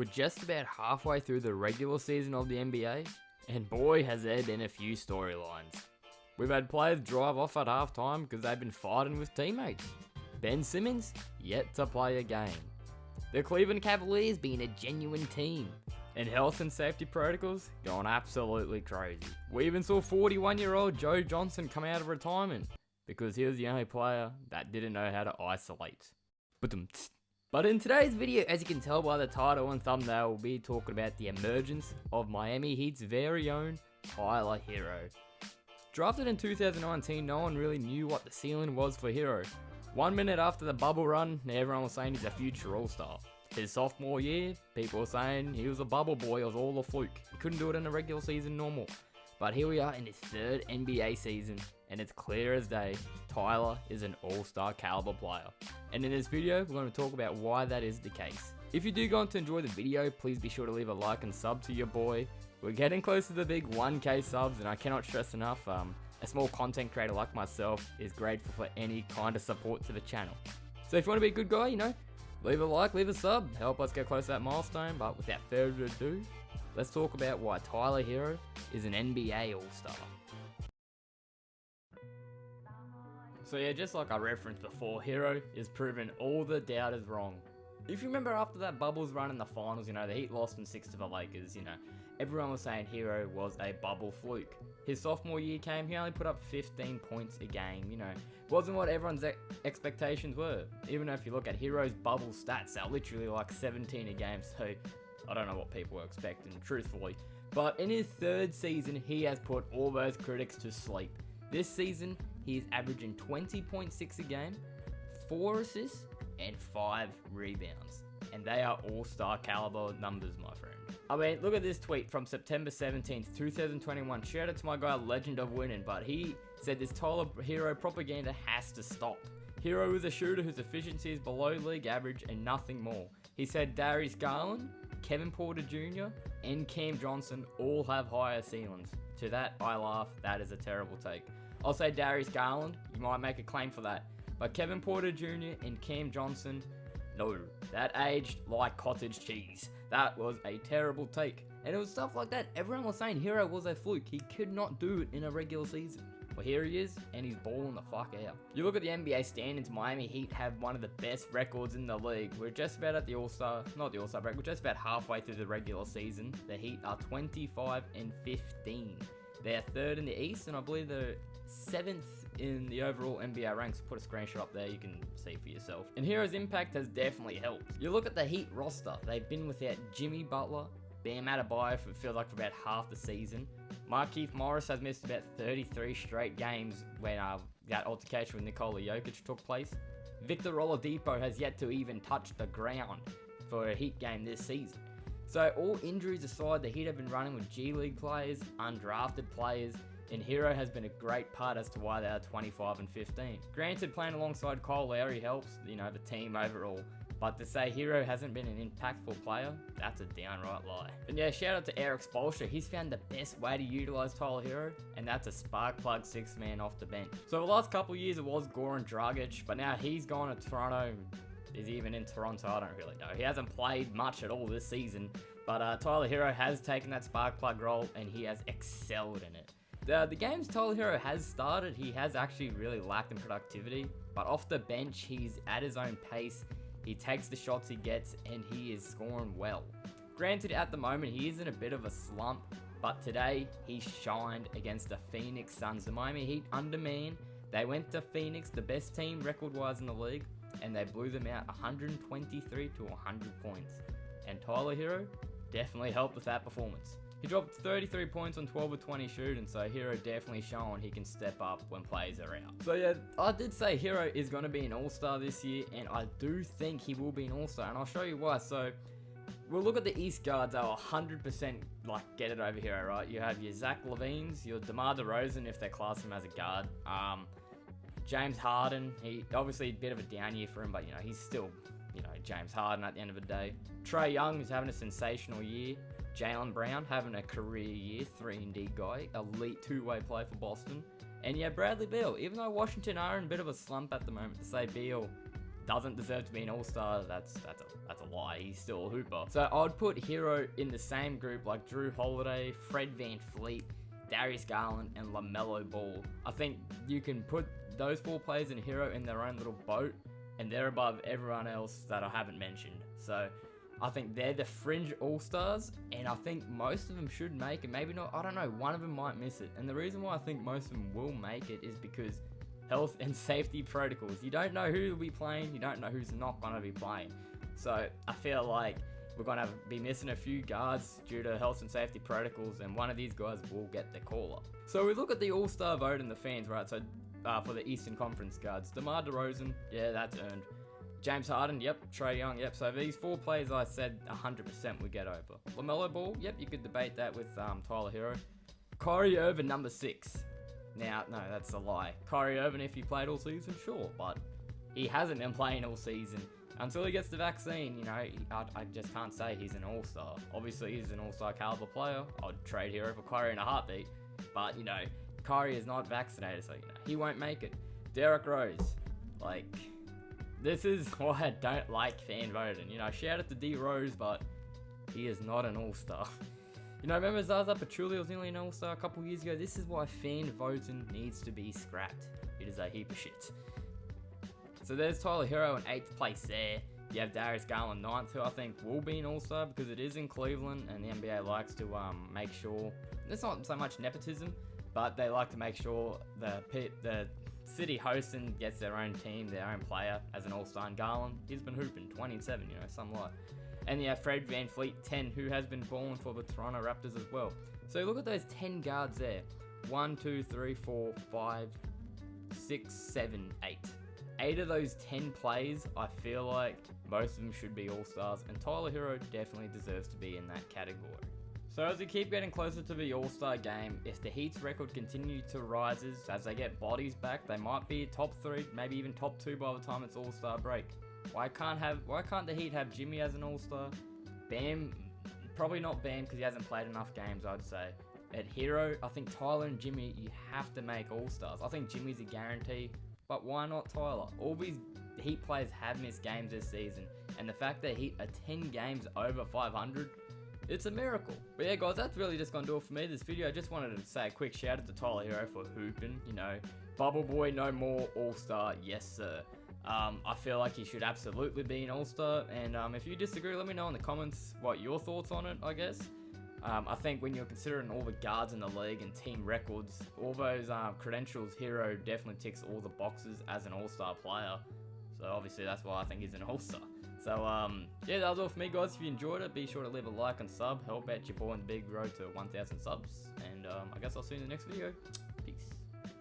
We're just about halfway through the regular season of the NBA, and boy has there been a few storylines. We've had players drive off at halftime because they've been fighting with teammates. Ben Simmons, yet to play a game. The Cleveland Cavaliers being a genuine team. And health and safety protocols going absolutely crazy. We even saw 41-year-old Joe Johnson come out of retirement because he was the only player that didn't know how to isolate. But in today's video, as you can tell by the title and thumbnail, we'll be talking about the emergence of Miami Heat's very own Tyler Herro. Drafted in 2019, no one really knew what the ceiling was for Herro. 1 minute after the bubble run, everyone was saying he's a future all-star. His sophomore year, people were saying he was a bubble boy, it was all a fluke. He couldn't do it in a regular season normal. But here we are in his third NBA season, and it's clear as day, Tyler is an all-star caliber player. And in this video, we're going to talk about why that is the case. If you do go on to enjoy the video, please be sure to leave a like and sub to your boy. We're getting close to the big 1K subs, and I cannot stress enough, a small content creator like myself is grateful for any kind of support to the channel. So if you want to be a good guy, leave a like, leave a sub, help us get close to that milestone. But without further ado, let's talk about why Tyler Herro is an NBA All-Star. So yeah, just like I referenced before, Herro is proving all the doubters wrong. If you remember after that Bubbles run in the finals, the Heat lost in 6 to the Lakers, everyone was saying Herro was a bubble fluke. His sophomore year came, he only put up 15 points a game, wasn't what everyone's expectations were. Even though if you look at Herro's bubble stats, they're literally like 17 a game, so I don't know what people were expecting, truthfully. But in his third season, he has put all those critics to sleep. This season, he is averaging 20.6 a game, 4 assists, and 5 rebounds. And they are all-star caliber numbers, my friend. I mean, look at this tweet from September 17th, 2021. Shout out to my guy, Legend of Winning, but he said this Tyler Herro propaganda has to stop. Herro is a shooter whose efficiency is below league average and nothing more. He said Darius Garland, Kevin Porter Jr., and Cam Johnson all have higher ceilings. To that, I laugh. That is a terrible take. I'll say Darius Garland, you might make a claim for that. But Kevin Porter Jr. and Cam Johnson, no, that aged like cottage cheese. That was a terrible take. And it was stuff like that. Everyone was saying Herro was a fluke. He could not do it in a regular season. Well, here he is, and he's balling the fuck out. You look at the NBA standings, Miami Heat have one of the best records in the league. We're just about at the All-Star, not the All-Star break, we're just about halfway through the regular season. The Heat are 25-15. They're third in the East, and I believe they're 7th in the overall NBA ranks. Put a screenshot up there, you can see for yourself. And Herro's impact has definitely helped. You look at the Heat roster, they've been without Jimmy Butler, Bam Adebayo for it feels like for about half the season. Markieff Morris has missed about 33 straight games when that altercation with Nikola Jokic took place. Victor Oladipo has yet to even touch the ground for a Heat game this season. So all injuries aside, the Heat have been running with G League players, undrafted players, and Herro has been a great part as to why they are 25-15. Granted, playing alongside Kyle Lowry helps, the team overall. But to say Herro hasn't been an impactful player, that's a downright lie. And yeah, shout out to Eric Spoelstra. He's found the best way to utilize Tyler Herro, and that's a spark plug 6-man off the bench. So the last couple of years it was Goran Dragic, but now he's gone to Toronto. Is he even in Toronto? I don't really know. He hasn't played much at all this season, but Tyler Herro has taken that spark plug role, and he has excelled in it. The games Tyler Herro has started, he has actually really lacked in productivity, but off the bench, he's at his own pace. He takes the shots he gets, and he is scoring well. Granted, at the moment, he is in a bit of a slump, but today, he shined against the Phoenix Suns. The Miami Heat undermanned. They went to Phoenix, the best team record-wise in the league, and they blew them out 123 to 100 points. And Tyler Herro definitely helped with that performance. He dropped 33 points on 12 of 20 shooting, so Herro definitely showing he can step up when players are out. So yeah, I did say Herro is going to be an all-star this year, and I do think he will be an all-star, and I'll show you why. So we'll look at the East guards. They'll 100% get it over Herro, right? You have your Zach LaVines, your DeMar DeRozan if they class him as a guard. James Harden, he obviously a bit of a down year for him, but he's still James Harden at the end of the day. Trae Young is having a sensational year. Jaylen Brown having a career year, 3-and-D guy, elite two-way player for Boston. And yeah, Bradley Beal, even though Washington are in a bit of a slump at the moment, to say Beal doesn't deserve to be an all-star, that's a lie. He's still a hooper. So I'd put Herro in the same group like Drew Holiday, Fred VanVleet, Darius Garland, and LaMelo Ball. I think you can put those 4 players in Herro in their own little boat, and they're above everyone else that I haven't mentioned. So I think they're the fringe all-stars, and I think most of them should make it. Maybe not, I don't know, one of them might miss it. And the reason why I think most of them will make it is because health and safety protocols. You don't know who will be playing, you don't know who's not going to be playing. So I feel like we're going to be missing a few guards due to health and safety protocols, and one of these guys will get the call up. So we look at the all-star vote and the fans, right? So for the Eastern Conference guards, DeMar DeRozan, yeah, that's earned. James Harden, yep. Trae Young, yep. So these 4 players I said 100% would get over. LaMelo Ball, yep, you could debate that with Tyler Herro. Kyrie Irving, number 6. Now, no, that's a lie. Kyrie Irving, if he played all season, sure, but he hasn't been playing all season. Until he gets the vaccine, you know, I just can't say he's an all-star. Obviously, he's an all-star caliber player. I'd trade Herro for Kyrie in a heartbeat. But, you know, Kyrie is not vaccinated, so, you know, he won't make it. Derrick Rose, like, this is why I don't like fan voting. You know, shout out to D Rose, but he is not an all-star. You know, remember Zaza Pachulia was nearly an all-star a couple years ago? This is why fan voting needs to be scrapped. It is a heap of shit. So there's Tyler Herro in 8th place there. You have Darius Garland 9th, who I think will be an all-star because it is in Cleveland, and the NBA likes to make sure, it's not so much nepotism, but they like to make sure the city hosting gets their own team, their own player as an all-star. And Garland, he's been hooping 20 and 7, you know, something like. And you have Fred VanVleet 10, who has been balling for the Toronto Raptors as well. So look at those 10 guards there. 1, 2, 3, 4, 5, 6, 7, 8. 8 of those 10 plays, I feel like most of them should be all-stars, and Tyler Herro definitely deserves to be in that category. So as we keep getting closer to the All-Star game, if the Heat's record continues to rise as they get bodies back, they might be top 3, maybe even top 2 by the time it's All-Star break. Why can't the Heat have Jimmy as an all-star? Bam, probably not Bam because he hasn't played enough games, I'd say. At Herro, I think Tyler and Jimmy, you have to make all-stars. I think Jimmy's a guarantee, but why not Tyler? All these Heat players have missed games this season, and the fact that Heat are 10 games over 500, it's a miracle. But yeah, guys, that's really just gonna do it for me this video. I just wanted to say a quick shout out to Tyler Herro for hooping, you know. Bubble Boy, no more, all-star, yes sir. I feel like he should absolutely be an all-star, and if you disagree, let me know in the comments what your thoughts on it, I guess. I think when you're considering all the guards in the league and team records, all those credentials, Herro definitely ticks all the boxes as an all-star player. So obviously that's why I think he's an all-star. So yeah, that was all for me, guys. If you enjoyed it, be sure to leave a like and sub. Help out your boy on the big road to 1,000 subs. And I guess I'll see you in the next video.